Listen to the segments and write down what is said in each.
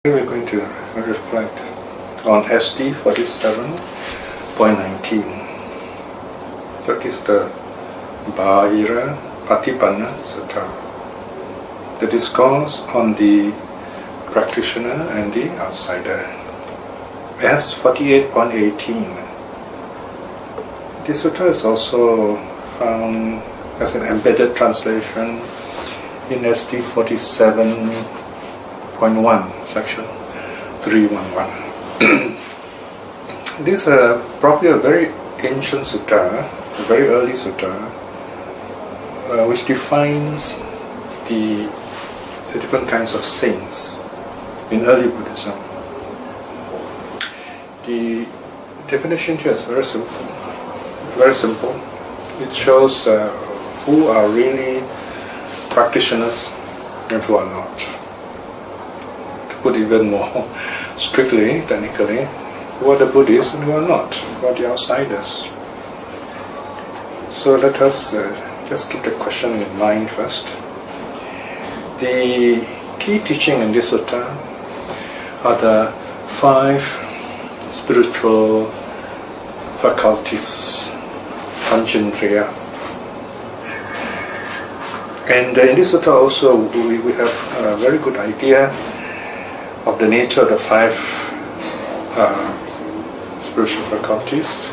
We're going to reflect on SD 47.19. That is the Bāhira Paṭipanna Sutta, the discourse on the practitioner and the outsider. S 48.18. This sutta is also found as an embedded translation in SD 47.1, section 311. This is probably a very ancient sutta, a very early sutta, which defines the different kinds of saints in early Buddhism. The definition here is very simple. Very simple. It shows who are really practitioners and who are not. To put even more strictly, technically, who are the Buddhists and who are not, who are the outsiders. So let us just keep the question in mind first. The key teaching in this sutta are the 5 spiritual faculties, panchendriya. And in this sutta also we have a very good idea of the nature of the 5 spiritual faculties,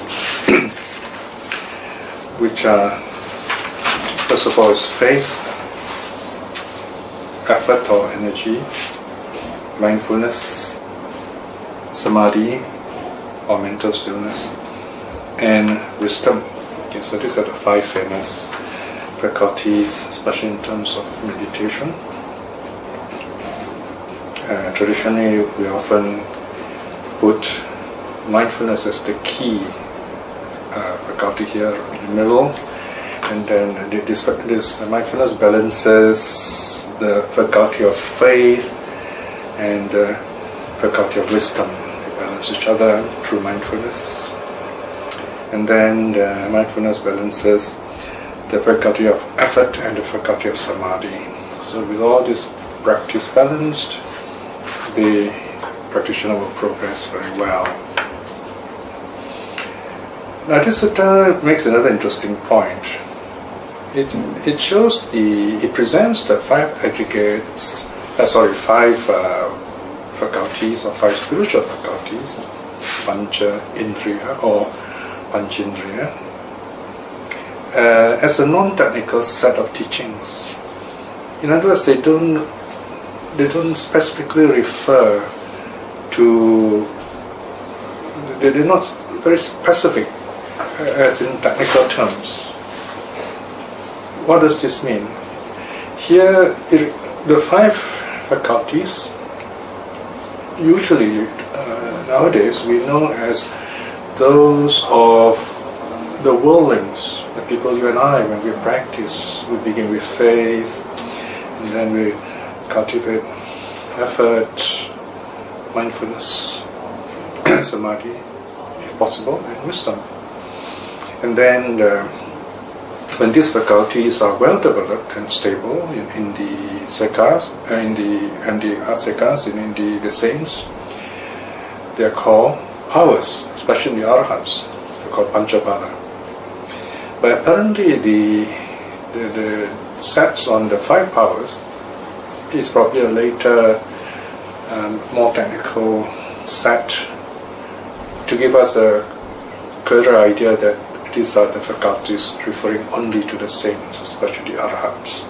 which are, first of all, is faith, effort or energy, mindfulness, samadhi or mental stillness, and wisdom. Okay, so these are the 5 famous faculties, especially in terms of meditation. Traditionally, we often put mindfulness as the key faculty here in the middle, and then this mindfulness balances the faculty of faith and the faculty of wisdom. They balance each other through mindfulness. And then the mindfulness balances the faculty of effort and the faculty of samadhi. So with all this practice balanced, the practitioner will progress very well. Now this sutta makes another interesting point. It shows it presents the 5 aggregates, 5 faculties or 5 spiritual faculties, pancha indriya or panchendriya, as a non-technical set of teachings. In other words, they don't specifically refer to, they're not very specific as in technical terms. What does this mean? Here, the 5 faculties, usually nowadays we know as those of the worldlings, the people you and I, when we practice, we begin with faith, and then we cultivate effort, mindfulness, samadhi, if possible, and wisdom. And then when these faculties are well developed and stable in the sekas, in the asekas, and in the saints, they are called powers, especially the arhats. They're called panchabala. But apparently the sets on the 5 powers is probably a later, more technical set to give us a clearer idea that these are the faculties referring only to the saints, especially the arhats.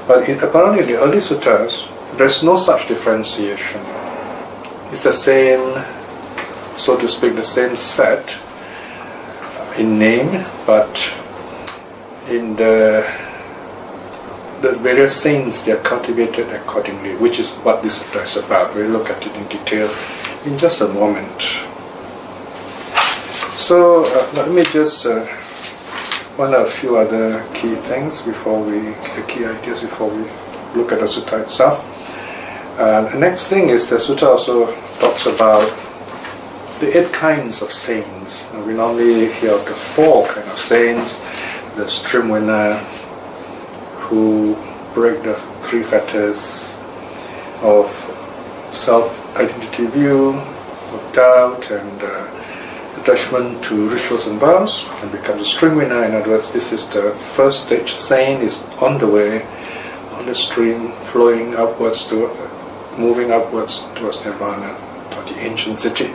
But apparently in the early suttas, there's no such differentiation. It's the same, so to speak, the same set in name, but in the various saints, they are cultivated accordingly, which is what this sutta is about. We'll look at it in detail in just a moment. So let me just point out a few other key things key ideas before we look at the sutta itself. The next thing is the sutta also talks about the 8 kinds of saints. Now, we normally hear of the 4 kinds of saints: the streamwinner, who break the 3 fetters of self-identity view of doubt and attachment to rituals and vows, and becomes a stream winner. In other words, this is the first stage. Saint is on the way, on the stream, flowing upwards to, moving upwards towards nirvana, or the ancient city.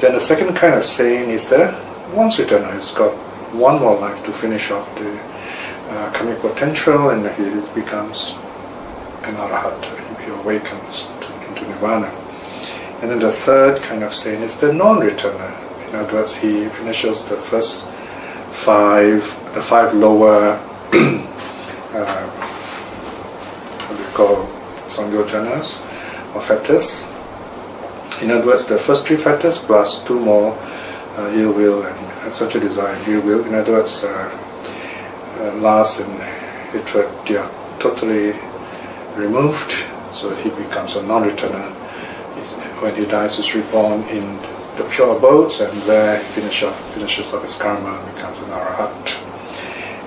Then the second kind of saint is the once returner. He's got one more life to finish off the karmic potential, and he becomes an arhat. He awakens into nirvana. And then the third kind of saint is the non-returner. In other words, he finishes the first the five lower what we call sangyojanas or fetters. In other words, the first three fetters plus two more ill will and such a desire and ill will. In other words, lust and hatred, they are totally removed, so he becomes a non-returner. When he dies, he's reborn in the pure abodes, and there he finishes off his karma and becomes an arhat.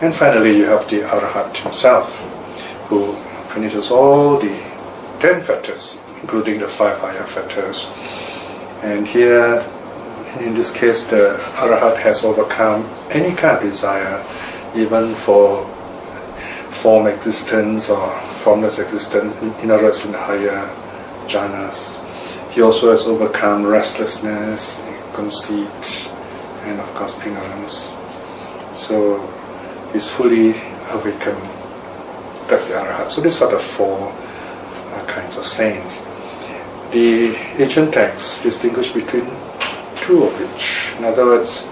And finally, you have the arhat himself, who finishes all the 10 fetters, including the 5 higher fetters. And here, in this case, the arhat has overcome any kind of desire, even for form existence or formless existence, in other words, in the higher jhanas. He also has overcome restlessness, conceit, and of course ignorance. So he's fully awakened. That's the arhat. So these are the 4 kinds of saints. The ancient texts distinguish between 2 of each. In other words,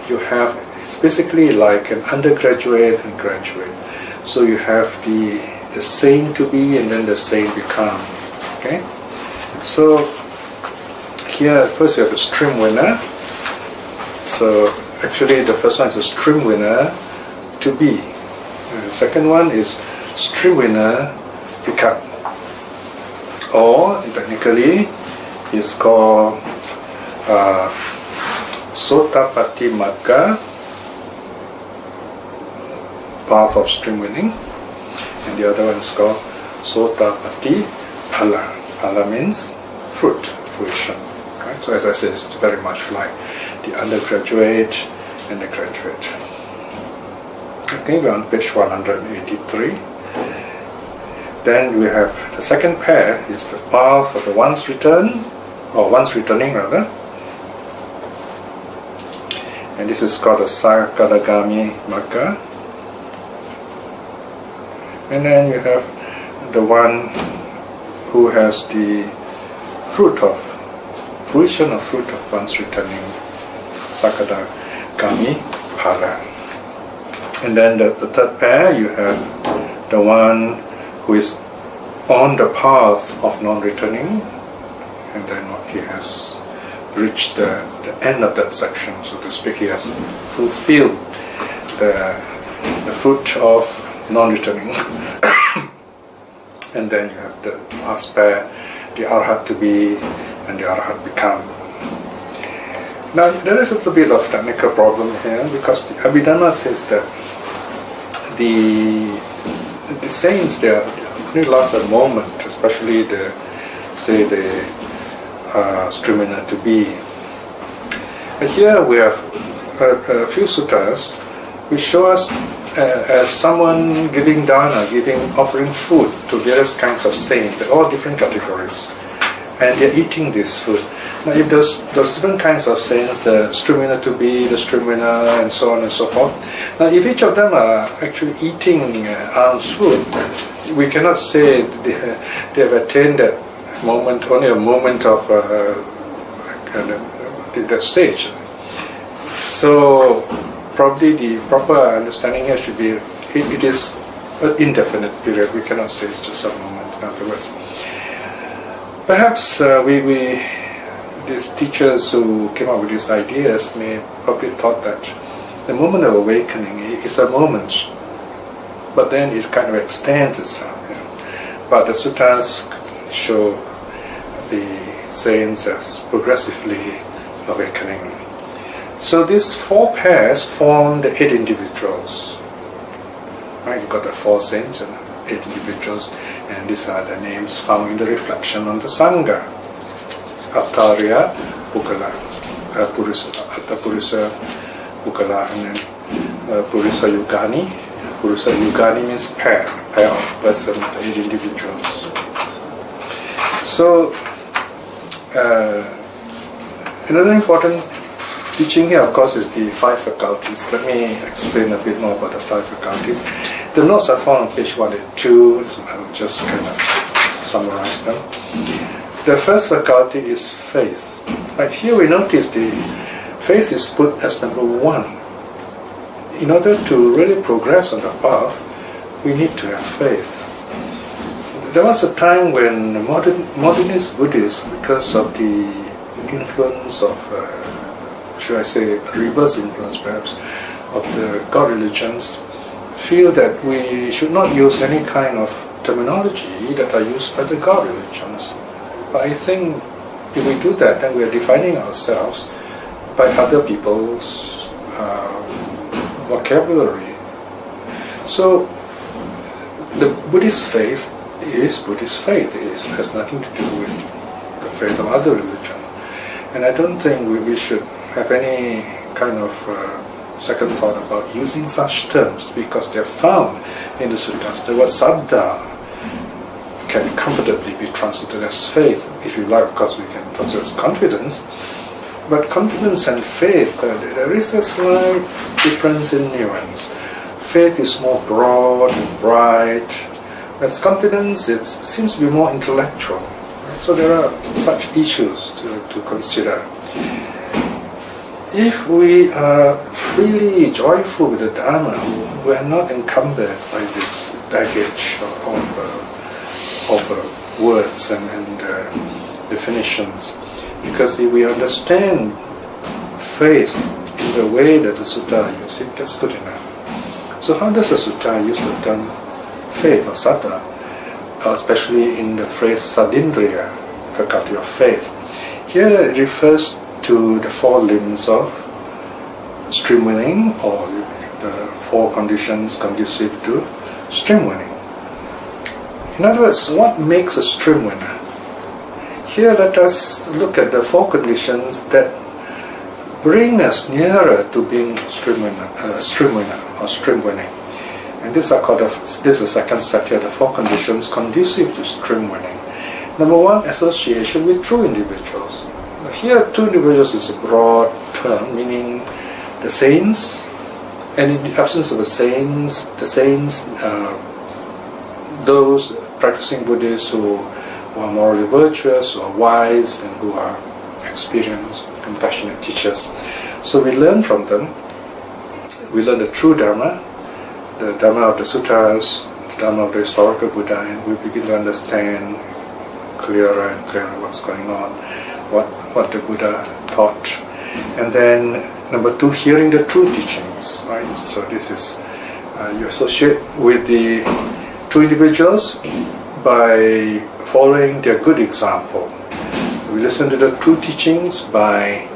you have, it's basically like an undergraduate and graduate. So you have the saint to be and then the saint become. Okay? So here, first we have the stream winner. So actually the first one is a stream winner to be. And the second one is stream winner become. Or technically it's called Sotapatimagga, path of stream winning, and the other one is called Sotapatipala. Pala means fruit, fruition. Right? So as I said, it's very much like the undergraduate and the graduate. Okay, we're on page 183. Then we have the second pair is the path of the once return, or once returning rather. And this is called the Sakadagami Magga. And then you have the one who has the fruition of fruit of once returning, Sakadagami Phala. And then the third pair, you have the one who is on the path of non-returning, and then he has reached the end of that section, so to speak. He has fulfilled the fruit of non-returning. And then you have the last pair, the arhat to be and the arhat become. Now there is a little bit of technical problem here, because the Abhidhamma says that the saints, they only last a moment, especially the streamwinner to be. And here we have a few suttas which show us as someone giving dana, offering food to various kinds of saints, all different categories, and they're eating this food. Now, if those different kinds of saints, the streamwinner to be, the streamwinner, and so on and so forth. Now, if each of them are actually eating alms food, we cannot say they have attained that moment, only a moment of that stage. So probably the proper understanding here should be it is an indefinite period. We cannot say it's just a moment. In other words, perhaps these teachers who came up with these ideas may probably thought that the moment of awakening is a moment, but then it kind of extends itself. But the suttas show the saints as progressively awakening. So these 4 pairs form the 8 individuals. Right? You've got the 4 saints and 8 individuals, and these are the names found in the reflection on the Sangha. Aṭṭhahi, Purisa, Puggalehi, and then Purisa Yugani. Purisa Yugani means pair of persons, the 8 individuals. So, another important teaching here, of course, is the 5 faculties. Let me explain a bit more about the 5 faculties. The notes are found on page 182, so I'll just kind of summarize them. The first faculty is faith. Right here we notice the faith is put as number 1. In order to really progress on the path, we need to have faith. There was a time when modernist Buddhists, because of the influence of, should I say, reverse influence perhaps, of the God religions, feel that we should not use any kind of terminology that are used by the God religions. But I think if we do that, then we are defining ourselves by other people's vocabulary. So the Buddhist faith is Buddhist faith. It has nothing to do with the faith of other religion. And I don't think we should have any kind of second thought about using such terms, because they're found in the suttas. The word saddha can comfortably be translated as faith. If you like, of course, we can translate as confidence. But confidence and faith, there is a slight difference in nuance. Faith is more broad and bright, whereas confidence seems to be more intellectual. Right? So there are such issues to consider. If we are freely joyful with the Dharma, we are not encumbered by this baggage of words and definitions. Because if we understand faith in the way that the sutta use it, that's good enough. So how does the sutta use the term faith or sattha, especially in the phrase sadindriya, faculty of faith? Here it refers to the 4 limbs of streamwinning, or the 4 conditions conducive to streamwinning. In other words, what makes a streamwinner? Here let us look at the 4 conditions that bring us nearer to being streamwinner or streamwinning. And this is the second set here, the 4 conditions conducive to streamwinning. Number 1, association with true individuals. Here, true individuals is a broad term, meaning the saints, and in the absence of the saints, those practicing Buddhists who are morally virtuous or wise and who are experienced, compassionate teachers. So we learn from them. We learn the true Dharma, the Dharma of the suttas, the Dharma of the historical Buddha, and we begin to understand clearer and clearer what's going on, what the Buddha taught. And then number 2, hearing the true teachings, right? So this is, you associate with the true individuals by following their good example. We listen to the true teachings by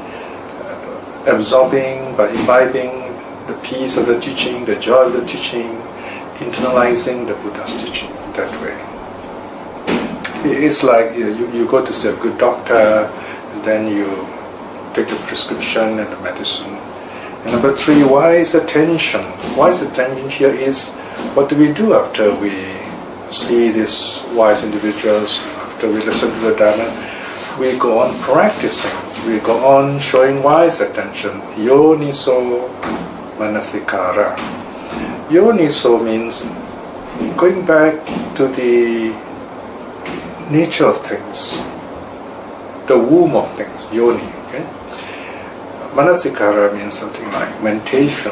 absorbing, by imbibing the peace of the teaching, the joy of the teaching, internalizing the Buddha's teaching that way. It's like you go to see a good doctor, and then you take the prescription and the medicine. And number 3, wise attention. Wise attention here is, what do we do after we see these wise individuals, after we listen to the Dharma? We go on practicing. We go on showing wise attention. Yoniso manasikara. Yoniso means going back to the nature of things, the womb of things, yoni. Okay? Manasikara means something like meditation,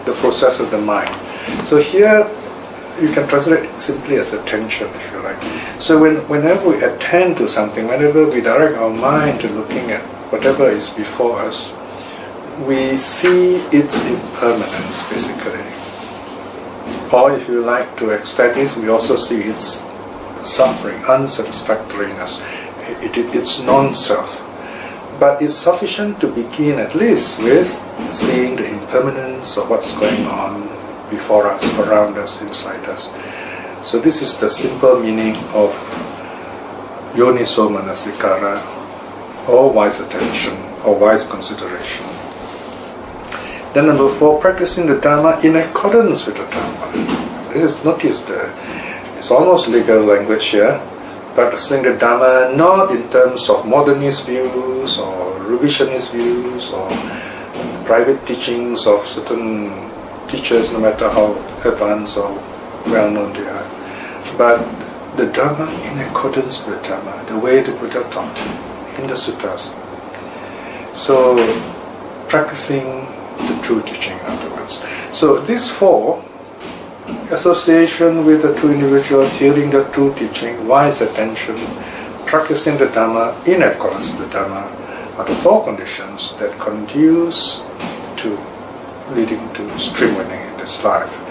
the process of the mind. So here you can translate it simply as attention, if you like. So whenever we attend to something, whenever we direct our mind to looking at whatever is before us, we see its impermanence, basically. Or if you like to extend this, we also see its suffering, unsatisfactoriness, it's non-self. But it's sufficient to begin at least with seeing the impermanence of what's going on before us, around us, inside us. So this is the simple meaning of yoniso manasikara, or wise attention, or wise consideration. Then number 4, practicing the Dharma in accordance with the Dharma. Notice it's almost legal language here. Practicing the Dharma not in terms of modernist views or revisionist views or private teachings of certain teachers, no matter how advanced or well known they are, but the Dharma in accordance with the Dharma, the way the Buddha taught in the suttas. So practicing the true teaching, in other words. So these 4, association with the true individuals, hearing the true teaching, wise attention, practicing the Dharma in accordance with the Dharma, are the 4 conditions that conduce to leading to stream winning in this life.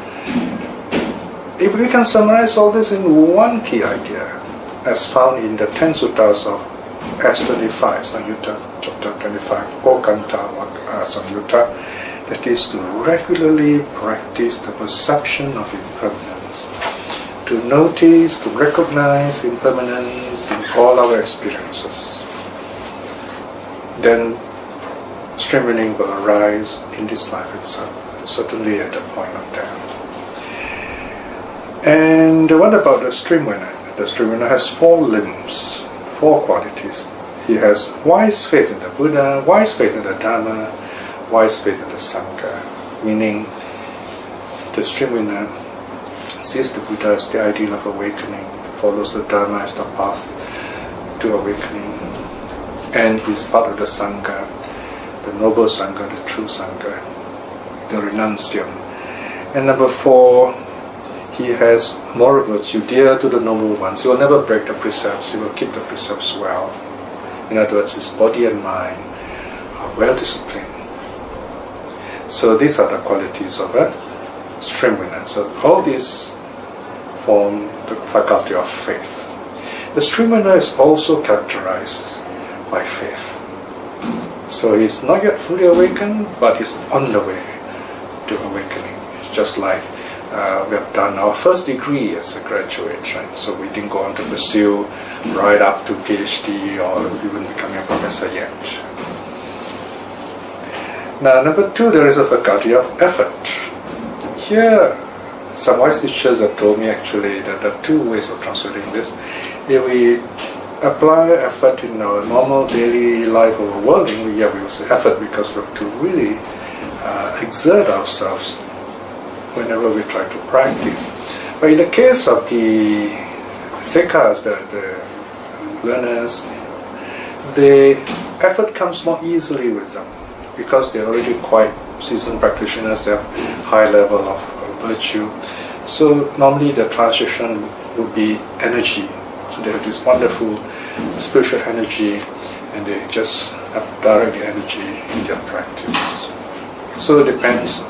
If we can summarize all this in one key idea, as found in the 10 suttas of S25 Samyutta, chapter 25, or Kanta Samyutta, that is to regularly practice the perception of impermanence, to notice, to recognize impermanence in all our experiences. Then stream winning will arise in this life itself, certainly at the point of death. And what about the stream winner? The stream winner has 4 limbs, 4 qualities. He has wise faith in the Buddha, wise faith in the Dharma, wise faith in the Sangha, meaning the stream winner sees the Buddha as the ideal of awakening, follows the Dharma as the path to awakening, and is part of the Sangha, the noble Sangha, the true Sangha, the renuncium. And number 4, he has moral virtue dear to the noble ones. He will never break the precepts, he will keep the precepts well. In other words, his body and mind are well disciplined. So these are the qualities of a stream winner. So all these form the faculty of faith. The stream winner is also characterized by faith. So he's not yet fully awakened, but he's on the way to awakening. It's just like we have done our first degree as a graduate, right? So we didn't go on to pursue right up to PhD or even becoming a professor yet. Now, number 2, there is a faculty of effort. Here, some wise teachers have told me actually that there are 2 ways of translating this. If we apply effort in our normal daily life of a worldling, we will say effort because we have to really exert ourselves whenever we try to practice. But in the case of the sekas, the learners, the effort comes more easily with them because they're already quite seasoned practitioners, they have high level of virtue. So normally the transition would be energy. So they have this wonderful spiritual energy and they just direct the energy in their practice. So it depends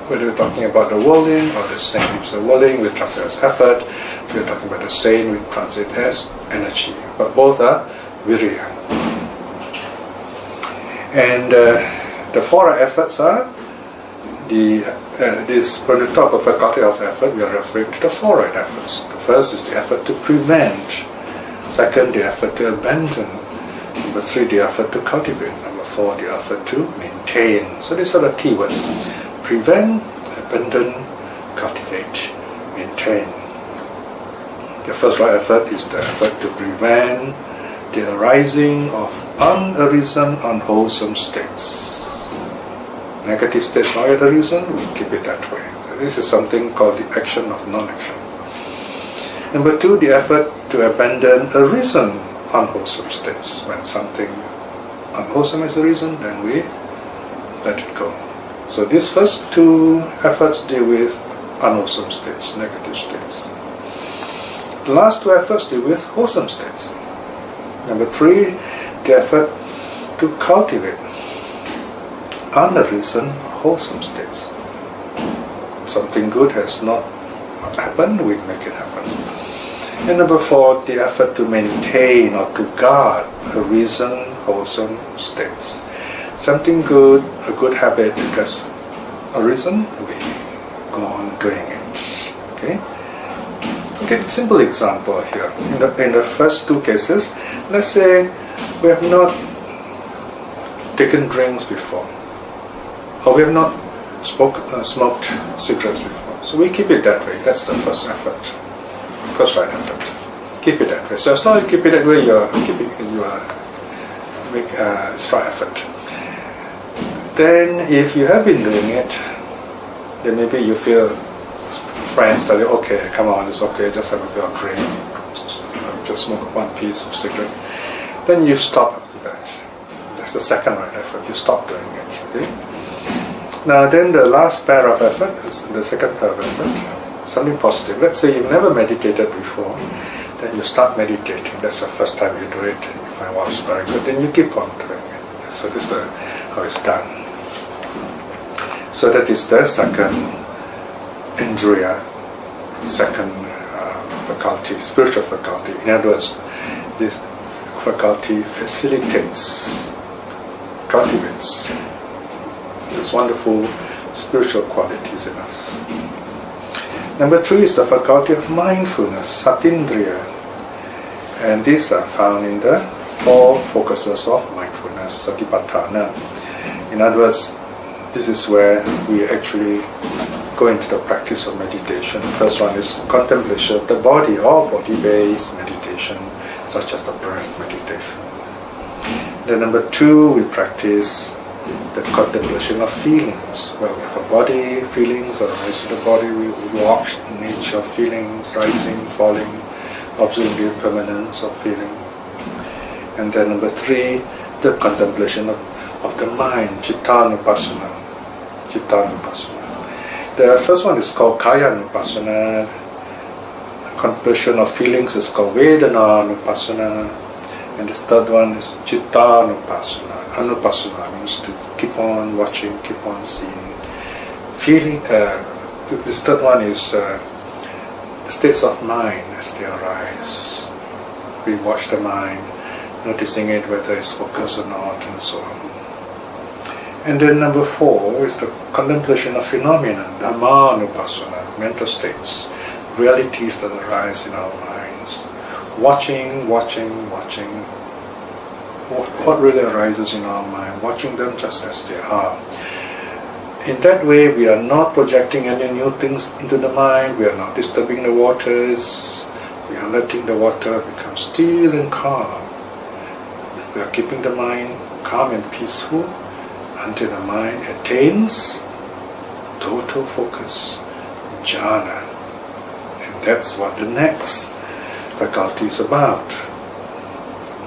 whether we're talking about the worldling or the saint. If it's the worldling, we translate as effort. If we're talking about the saint, we translate as energy. But both are virya. And the 4 efforts are when we talk of faculty of effort, we are referring to the 4 right efforts. The first is the effort to prevent. Second, the effort to abandon. Number 3, the effort to cultivate. Number 4, the effort to maintain. So these are the keywords: prevent, abandon, cultivate, maintain. The first right effort is the effort to prevent the arising of unarisen, unwholesome states. Negative states not yet arisen, we keep it that way. So this is something called the action of non-action. Number 2, the effort to abandon arisen, unwholesome states. When something unwholesome has arisen, then we let it go. So these first 2 efforts deal with unwholesome states, negative states. The last 2 efforts deal with wholesome states. Number 3, the effort to cultivate unarisen, wholesome states. Something good has not happened, we make it happen. And number 4, the effort to maintain or to guard arisen, wholesome states. Something good, a good habit that has arisen, we go on doing it. Okay? Okay, simple example here. In the first two cases, let's say we have not taken drinks before, or we have not smoked cigarettes before. So we keep it that way. That's the first effort, first right effort. Keep it that way. So as long as you keep it that way, you are make right effort. Then, if you have been doing it, then maybe you feel friends tell you, okay, come on, it's okay, just have a bit of drink, just smoke one piece of cigarette. Then you stop after that. That's the second right effort. You stop doing it. Okay? Now then the last pair of effort, is the second pair of effort, something positive. Let's say you've never meditated before, then you start meditating. That's the first time you do it. You find, wow, it's very good. Then you keep on doing it. So this is how it's done. So that is the second indriya, second faculty, spiritual faculty. In other words, this faculty facilitates, cultivates these wonderful spiritual qualities in us. Number 3 is the faculty of mindfulness, satindriya. And these are found in the 4 focuses of mindfulness, satipatthana. In other words, this is where we actually go into the practice of meditation. The first one is contemplation of the body, or body-based meditation, such as the breath meditation. Then number 2, we practice the contemplation of feelings. Well, we have a body, feelings arise in the body, we watch the nature of feelings, rising, falling, observing the impermanence of feeling. And then number 3, the contemplation of the mind, cittanupassana. The first one is called kayanupassana. Contemplation of feelings is called vedananupassana. And the third one is cittanupassana. Anupassana means to keep on watching, keep on seeing. Feeling. This third one is the states of mind as they arise. We watch the mind, noticing it whether it's focused or not, and so on. And then number 4 is the contemplation of phenomena, dhammanupassana, mental states, realities that arise in our minds. Watching. What really arises in our mind, watching them just as they are. In that way, we are not projecting any new things into the mind, we are not disturbing the waters, we are letting the water become still and calm. We are keeping the mind calm and peaceful until the mind attains total focus, jhana. And that's what the next faculty is about.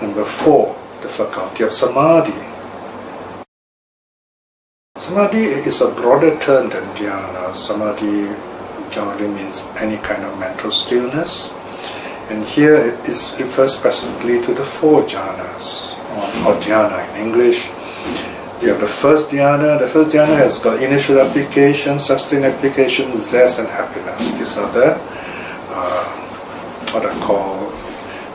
Number 4, the faculty of samadhi. Samadhi is a broader term than dhyana. Samadhi generally means any kind of mental stillness. And here it refers specifically to the 4 jhanas, or dhyana in English. You have the first dhyana. The first dhyana has got initial application, sustained application, zest and happiness. These are the what I call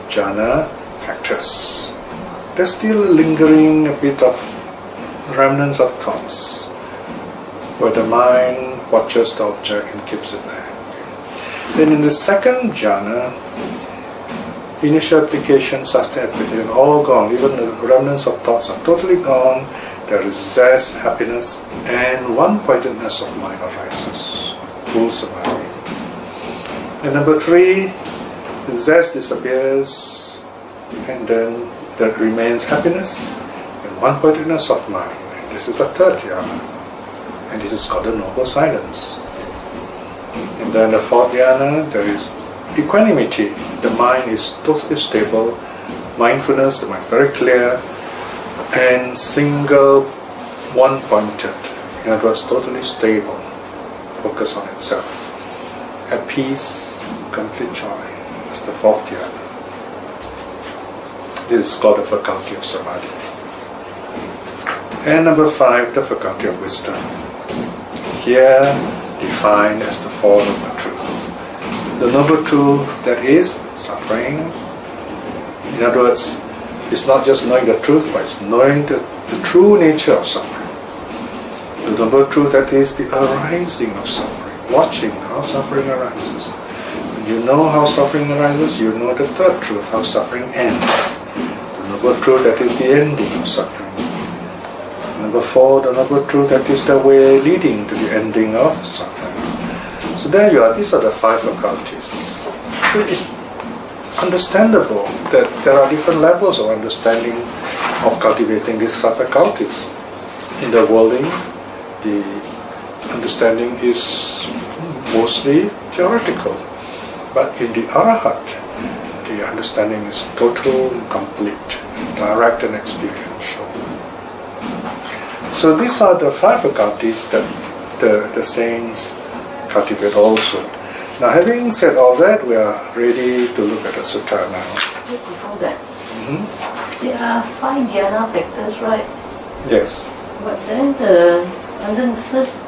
jhana factors. There's still lingering a bit of remnants of thoughts, where the mind watches the object and keeps it there. Then in the second jhana, initial application, sustained application, all gone. Even the remnants of thoughts are totally gone. There is zest, happiness, and one-pointedness of mind arises. Full samadhi. And number 3, zest disappears, and then there remains happiness and one-pointedness of mind. And this is the third dhyana, and this is called the noble silence. And then the 4th dhyana, there is equanimity. The mind is totally stable, mindfulness, the mind very clear, and single, one-pointed. In other words, totally stable, focus on itself. At peace, complete joy. That's the 4th dhyana. This is called the faculty of samadhi. And number 5, the faculty of wisdom. Here defined as the 4 noble truths. The noble truth that is suffering. In other words, it's not just knowing the truth, but it's knowing the true nature of suffering. The noble truth that is the arising of suffering, watching how suffering arises. You know how suffering arises, you know the third truth, how suffering ends. The noble truth, that is the ending of suffering. Number 4, the noble truth, that is the way leading to the ending of suffering. So there you are, these are the 5 faculties. So it's understandable that there are different levels of understanding of cultivating these 5 faculties. In the worldling, the understanding is mostly theoretical. But in the arhat, the understanding is total, complete, direct and experiential. So these are the 5 faculties that the saints cultivate also. Now, having said all that, we are ready to look at the sutta now. Before that, there are 5 dhyana factors, right? Yes. But then under the first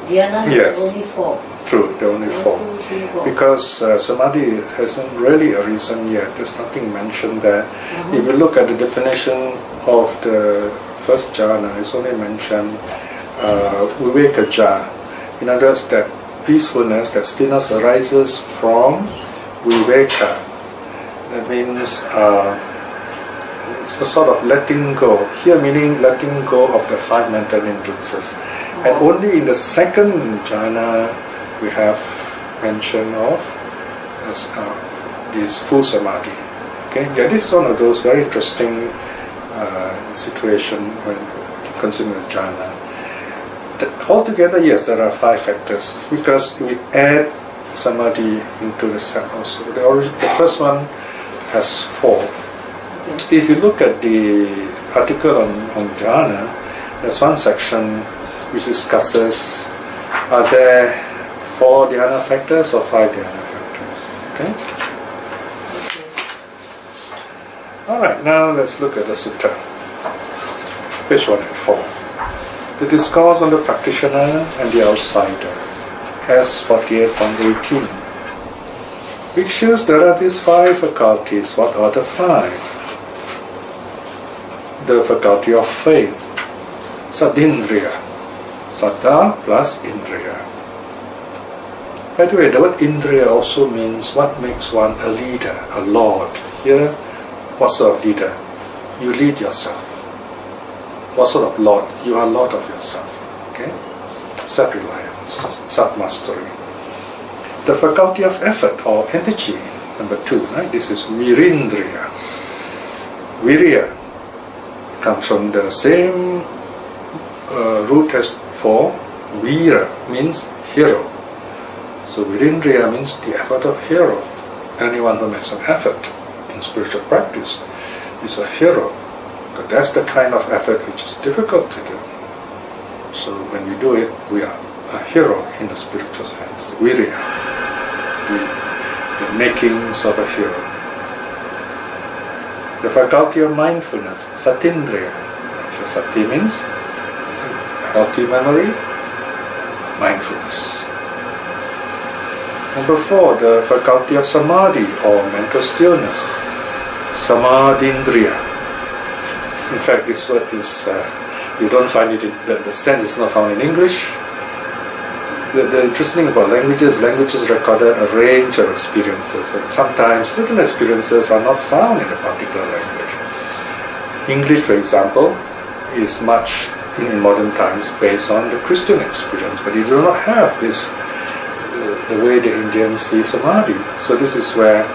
dhyana, yes. only 4. True, there are only 4. 1, 2, 3, 4. Because samadhi hasn't really arisen yet. There's nothing mentioned there. If you look at the definition of the first jhana, it's only mentioned viveka. In other words, that peacefulness, that stillness arises from viveka. That means it's a sort of letting go. Here meaning letting go of the 5 mental hindrances. And only in the second jhana we have mention of this full samadhi. Okay, yeah, this is one of those very interesting situation when considering jhana. Altogether, yes, there are 5 factors because we add samadhi into the set also. The first one has 4. If you look at the article on jhana, there's one section which discusses are there 4 dhyana factors or 5 dhyana factors. Okay? Alright, now let's look at the sutta. Page 104. The discourse on the practitioner and the outsider, S48.18. Which shows there are these 5 faculties. What are the 5? The faculty of faith, sadindriya, saddha plus indriya. By the way, the word indriya also means what makes one a leader, a lord. Here, what sort of leader? You lead yourself. What sort of lord? You are lord of yourself. Okay? Self-reliance, self-mastery. The faculty of effort or energy, number 2, right? This is virindriya. Virya comes from the same root as for vira, means hero. So virindriya means the effort of hero. Anyone who makes an effort in spiritual practice is a hero. But that's the kind of effort which is difficult to do. So when we do it, we are a hero in the spiritual sense. Virya, the makings of a hero. The faculty of mindfulness, satindriya. So sati means healthy memory, mindfulness. Number 4, the faculty of samadhi or mental stillness, samadhindriya. In fact, this word is, you don't find it, the sense is not found in English. The interesting thing about languages recorded a range of experiences, and sometimes certain experiences are not found in a particular language. English, for example, is much in modern times based on the Christian experience, but you do not have this, the way the Indians see samadhi. So this is where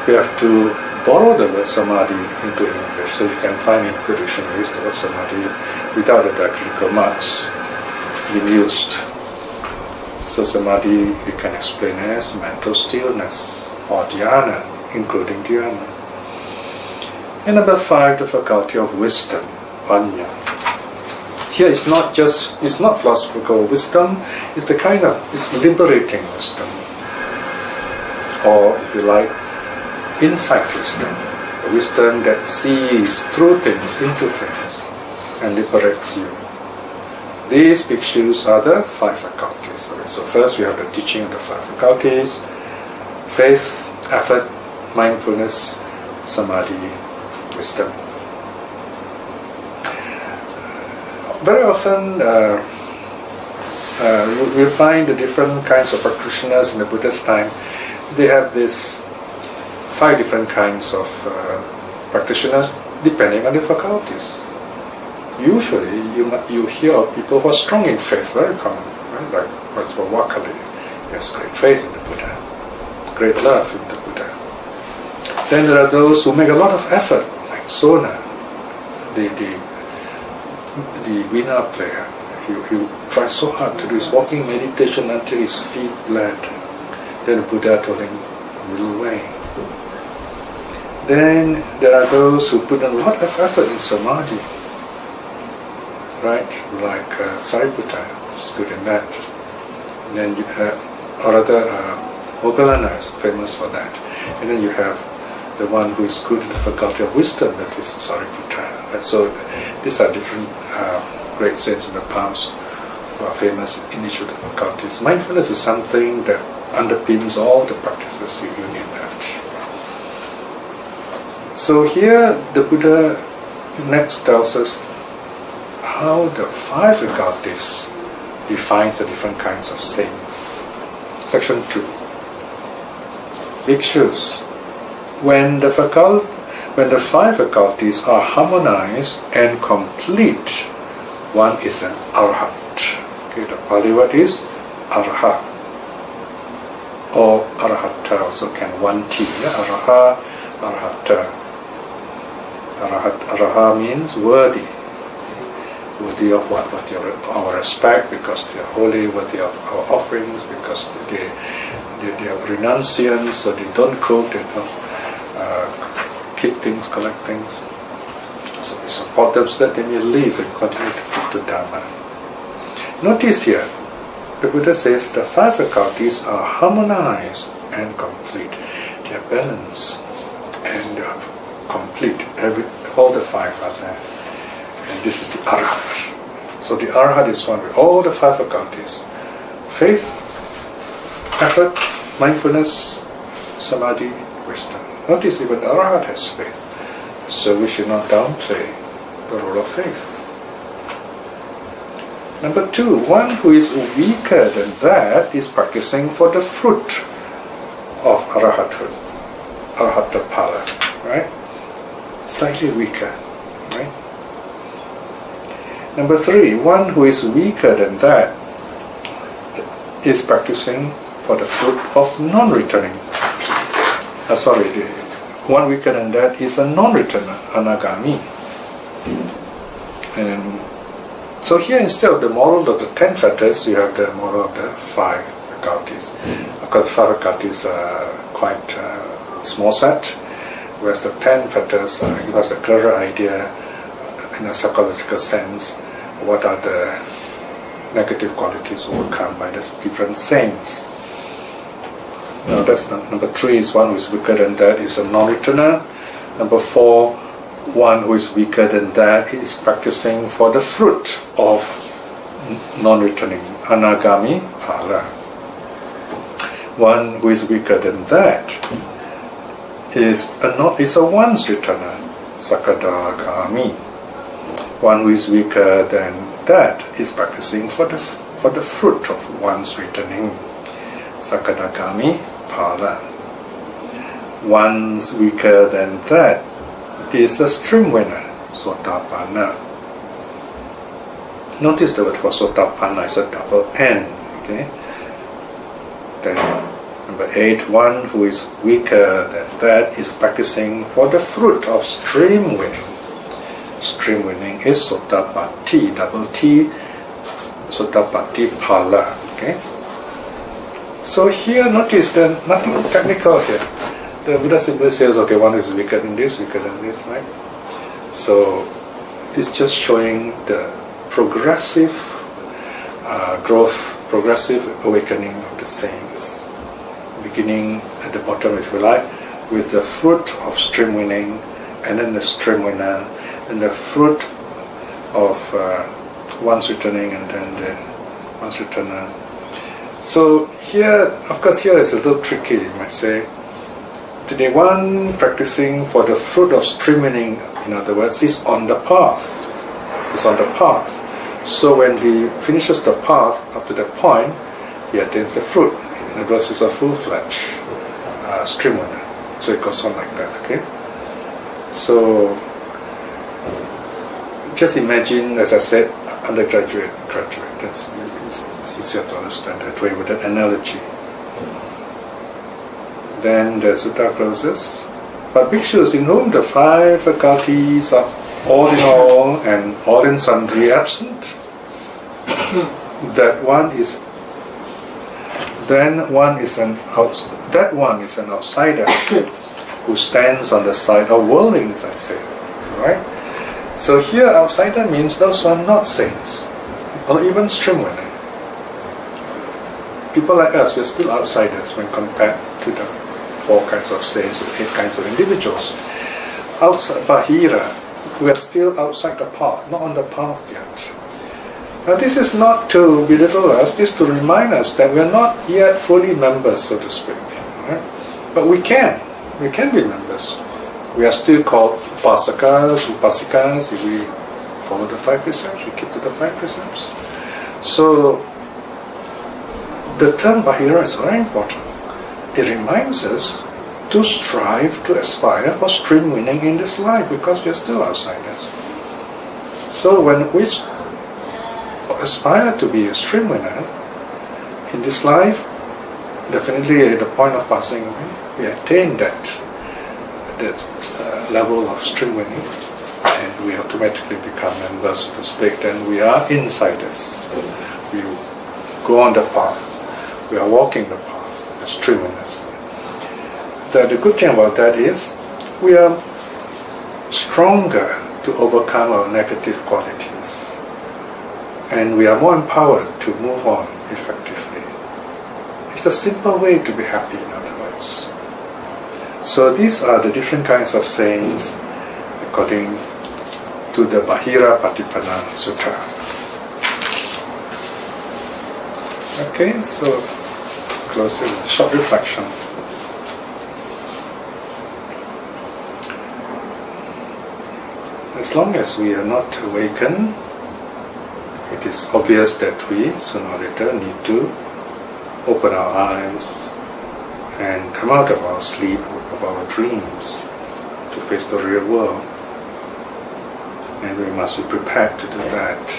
we have to borrow the word samadhi into English. So you can find in good dictionaries the word samadhi without the diacritical marks being used. So samadhi we can explain as mental stillness or dhyana, including dhyana. And number 5, the faculty of wisdom, panya. Here it's not philosophical wisdom, it's liberating wisdom. Or if you like, insight wisdom. A wisdom that sees through things, into things, and liberates you. These bhikshus are the 5 faculties. Okay, so first we have the teaching of the 5 faculties: faith, effort, mindfulness, samadhi, wisdom. Very often we find the different kinds of practitioners in the Buddha's time. They have this 5 different kinds of practitioners depending on the faculties. Usually you hear of people who are strong in faith, very common, right? Like for example Puggalehi, he has great faith in the Buddha, great love in the Buddha. Then there are those who make a lot of effort, like Sona, the veena player. He tries so hard to do his walking meditation until his feet bled. Then the Buddha told him, little way. Then there are those who put a lot of effort in samadhi, right? Like Sariputta is good in that. And then you have, or rather, Moggallana is famous for that. And then you have the one who is good in the faculty of wisdom, that is Sariputta. Right? So these are different great saints in the past who are famous in each of the faculties. Mindfulness is something that underpins all the practices. You need that. So here the Buddha next tells us how the 5 faculties defines the different kinds of saints. Section 2. Bhikshus, when the 5 faculties are harmonized and complete, one is an arhat. Okay, the Pali word is arhat, or arhata also can, 1 T. Yeah? Arha, arhata. Arha means worthy. Worthy of what? Worthy of our respect, because they are holy, worthy of our offerings, because they are renunciants, so they don't cook, they don't keep things, collect things. So we support them so that they may live and continue to keep the Dharma. Notice here, the Buddha says the 5 faculties are harmonized and complete. They are balanced and they are complete. All the 5 are there. And this is the arhat. So the arhat is one with all the 5 faculties. Faith, effort, mindfulness, samadhi, wisdom. Notice even the arhat has faith. So we should not downplay the role of faith. Number 2, one who is weaker than that is practicing for the fruit of arahathood, arhata pala, right? Slightly weaker, right? Number 3, one who is weaker than that is practicing for the fruit of non-returning. One weaker than that is a non-returner, anagami. And so here, instead of the moral of the 10 fetters, you have the moral of the 5 faculties. Of course, 5 faculties are quite small set, whereas the 10 fetters give us a clearer idea in a psychological sense what are the negative qualities overcome by the different saints. Now that's number 3 is one who is weaker than that is a non-returner. Number 4, one who is weaker than that is practicing for the fruit of non-returning, anagami pala. One who is weaker than that is a once returner, sakadagami. One who is weaker than that is practicing for the fruit of once returning, sakadagami pala. One's weaker than that is a streamwinner, sotapanna. Notice the word for sotapanna is a double N. Okay. Then number 8, one who is weaker than that is practicing for the fruit of streamwinning. Streamwinning is sotapatti, double T, sotapatti pala. Okay. So here, notice that nothing technical here. The Buddha simply says, okay, one is weaker than this, right? So it's just showing the progressive growth, progressive awakening of the saints. Beginning at the bottom, if you like, with the fruit of streamwinning, and then the streamwinner, and the fruit of once returning, and then the once returner. So here, of course, here is a little tricky, you might say. The one practicing for the fruit of streamwinning, in other words, is on the path. Is on the path. So when he finishes the path up to that point, he attains the fruit. In other words, it's a full-fledged streamwinner. So it goes on like that, okay? So just imagine, as I said, undergraduate, graduate. It's easier to understand that way with that analogy. Then the sutta closes. But bhikshus in whom the 5 faculties are all in all and all in sundry absent, that one is an outsider who stands on the side of worldlings, I say, right? So here outsider means those who are not saints or even streamwinner. People like us, we're still outsiders when compared to the 4 kinds of saints or 8 kinds of individuals. Outside Bāhira, we are still outside the path, not on the path yet. Now this is not to belittle us, this is to remind us that we are not yet fully members, so to speak. Right? But we can be members. We are still called upasakas, upasikas, if we follow the 5 precepts, we keep to the 5 precepts. So the term Bāhira is very important. It reminds us to strive to aspire for streamwinning in this life because we are still outsiders. So when we aspire to be a streamwinner in this life, definitely at the point of passing away, we attain that level of streamwinning and we automatically become members, so to speak. Then we are insiders. We go on the path. We are walking the path as streamwinners. The good thing about that is we are stronger to overcome our negative qualities and we are more empowered to move on effectively. It's a simple way to be happy, in other words. So these are the different kinds of sayings according to the Bāhira Paṭipanna Sutta. Okay, so close with a short reflection. As long as we are not awakened, it is obvious that we, sooner or later, need to open our eyes and come out of our sleep, of our dreams, to face the real world. And we must be prepared to do that.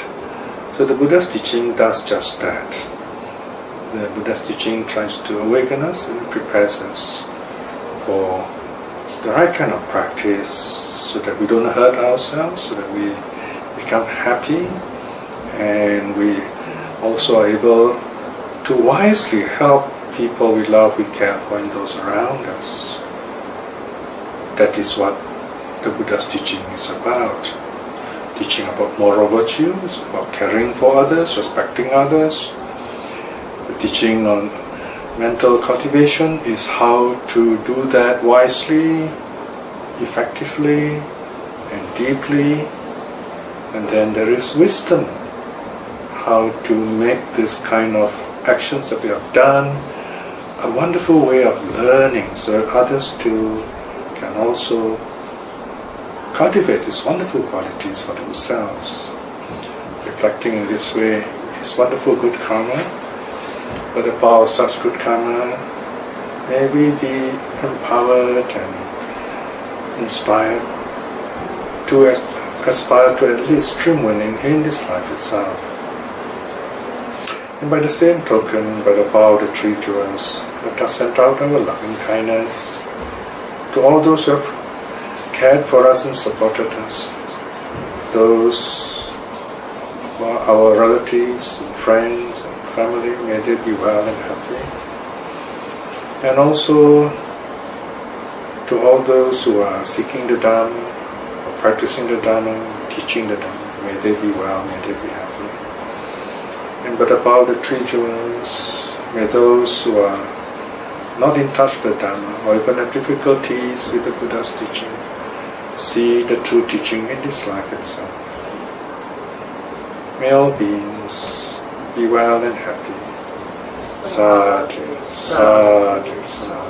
So the Buddha's teaching does just that. The Buddha's teaching tries to awaken us and prepares us for the right kind of practice, so that we don't hurt ourselves, so that we become happy, and we also are able to wisely help people we love, we care for, and those around us. That is what the Buddha's teaching is about. Teaching about moral virtues, about caring for others, respecting others. The teaching on mental cultivation is how to do that wisely, effectively and deeply. And then there is wisdom, how to make this kind of actions that we have done a wonderful way of learning, so that others too can also cultivate these wonderful qualities for themselves. Reflecting in this way is wonderful good karma. By the power of such good karma, may we be empowered and inspired to aspire to at least streamwinning in this life itself. And by the same token, by the power of the 3 jewels, let us send out our loving kindness to all those who have cared for us and supported us, those who are our relatives and friends and family, may they be well and happy. And also to all those who are seeking the Dharma, or practicing the Dharma, teaching the Dharma, may they be well, may they be happy. And by the power of the 3 jewels, may those who are not in touch with the Dharma, or even have difficulties with the Buddha's teaching, see the true teaching in this life itself. May all beings be well and happy. Sadhu, sadhu, sadhu.